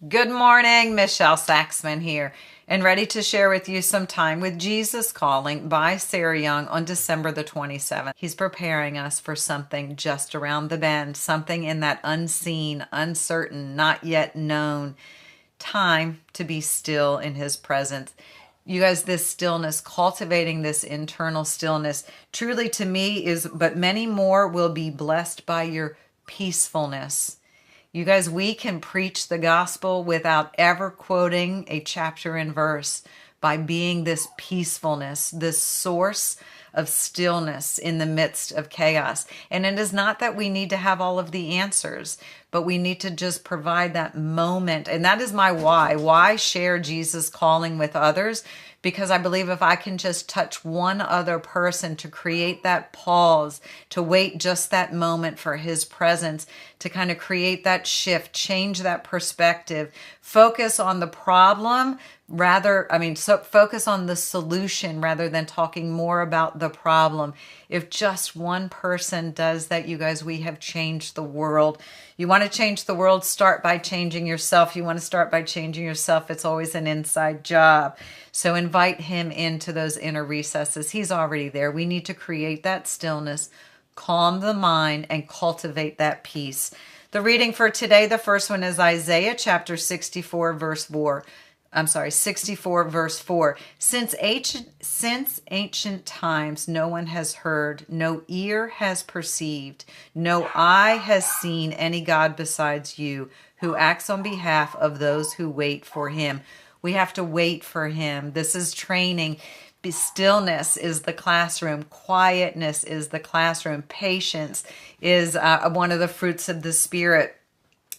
Good morning, Michelle Saxman here, and ready to share with you some time with Jesus Calling by Sarah Young on December the 27th. He's preparing us for something just around the bend, something in that unseen, uncertain, not yet known time to be still in His presence. You guys, this stillness, cultivating this internal stillness, truly to me is, but many more will be blessed by your peacefulness. You guys, we can preach the gospel without ever quoting a chapter and verse by being this peacefulness, this source of stillness in the midst of chaos. And it is not that we need to have all of the answers, but we need to just provide that moment. And that is my why. Why share Jesus Calling with others? Because I believe if I can just touch one other person to create that pause, to wait just that moment for His presence, to kind of create that shift, change that perspective, focus on the problem focus on the solution rather than talking more about the problem. If just one person does that, you guys, we have changed the world. You want to change the world, start by changing yourself. You want to start by changing yourself. It's always an inside job. So invite Him into those inner recesses. He's already there. We need to create that stillness, calm the mind, and cultivate that peace. The reading for today, the first one is Isaiah chapter 64, verse 4. 64 verse 4. Since ancient times, no one has heard, no ear has perceived, no eye has seen any God besides you, who acts on behalf of those who wait for Him. We have to wait for Him. This is training. Stillness is the classroom. Quietness is the classroom. Patience is one of the fruits of the Spirit.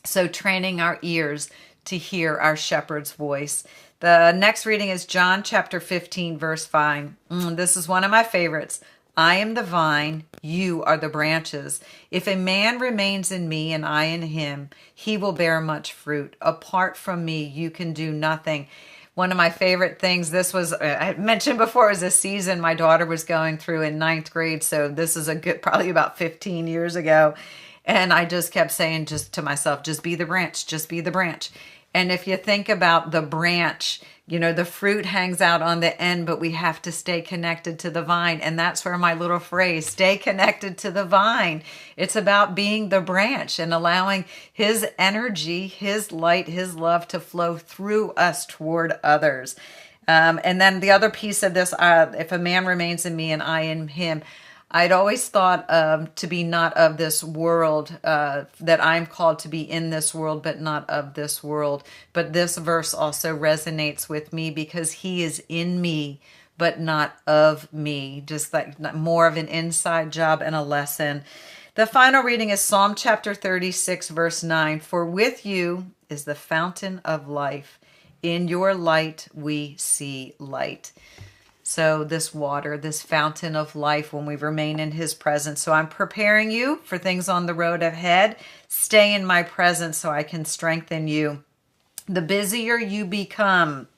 So training our ears to hear our shepherd's voice. The next reading is John chapter 15, verse 5. This is one of my favorites. I am the vine, you are the branches. If a man remains in me and I in him, he will bear much fruit. Apart from me, you can do nothing. One of my favorite things, this was, I mentioned before, was a season my daughter was going through in 9th grade. So this is probably about 15 years ago. And I just kept saying just to myself, just be the branch, just be the branch. And if you think about the branch, the fruit hangs out on the end, but we have to stay connected to the vine. And that's where my little phrase, stay connected to the vine. It's about being the branch and allowing His energy, His light, His love to flow through us toward others. And then the other piece of this, if a man remains in me and I in him, I'd always thought to be not of this world, that I'm called to be in this world, but not of this world. But this verse also resonates with me because He is in me, but not of me. Just like more of an inside job and a lesson. The final reading is Psalm chapter 36, verse 9. For with you is the fountain of life. In your light we see light. So this water, this fountain of life when we remain in His presence. So I'm preparing you for things on the road ahead. Stay in my presence so I can strengthen you. The busier you become,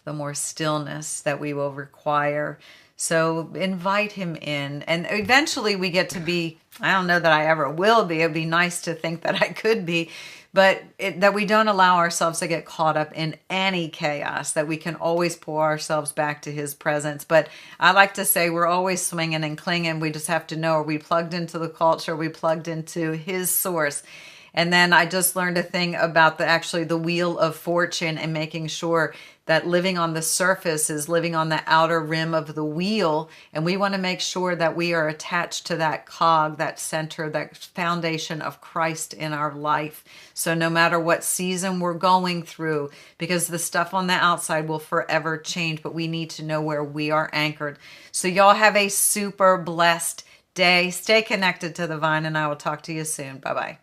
the more stillness that we will require. So invite Him in. And eventually we get to be, I don't know that I ever will be. It'd be nice to think that I could be. But that we don't allow ourselves to get caught up in any chaos, that we can always pull ourselves back to His presence. But I like to say we're always swinging and clinging. We just have to know, are we plugged into the culture? Are we plugged into His source? And then I just learned a thing about the wheel of fortune and making sure that living on the surface is living on the outer rim of the wheel. And we want to make sure that we are attached to that cog, that center, that foundation of Christ in our life. So no matter what season we're going through, because the stuff on the outside will forever change, but we need to know where we are anchored. So y'all have a super blessed day. Stay connected to the vine, and I will talk to you soon. Bye-bye.